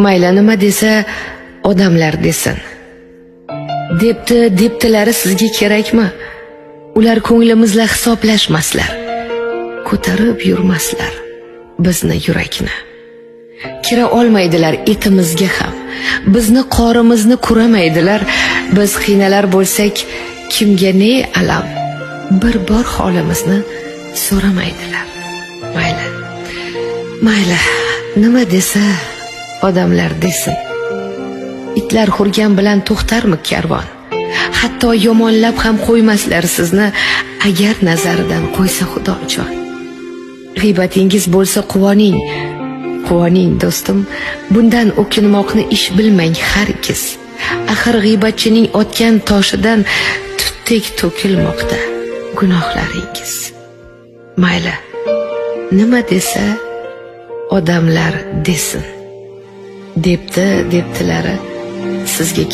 mayli nima desa odamlar desin. Debdilari sizga kerakmi? Ular ko'nglimizla hisoblashmaslar, ko'tarib yurmaslar bizni yurakni. Kira olmaydilar etimizga ham, bizni qorimizni ko'ramaydilar. Biz qiynalar bo'lsak, kimga ne alam, bir bor holimizni so'ramaydilar. Mayli, nima desa odamlar desin. Itlar hurgan bilan to'xtarmi karvon? Hatto yomonlab ham qo'ymaslar sizni, agar nazaridan qo'ysa Xudojon. G'iybatingiz bo'lsa quvoning do'stim, bundan o'kinmoqni ish bilmang hargiz. Axir g'iybatchining otgan toshidan tutdek to'kilmoqda gunohlaringiz. Mayli, nima desa odamlar desin. Debdilari sizga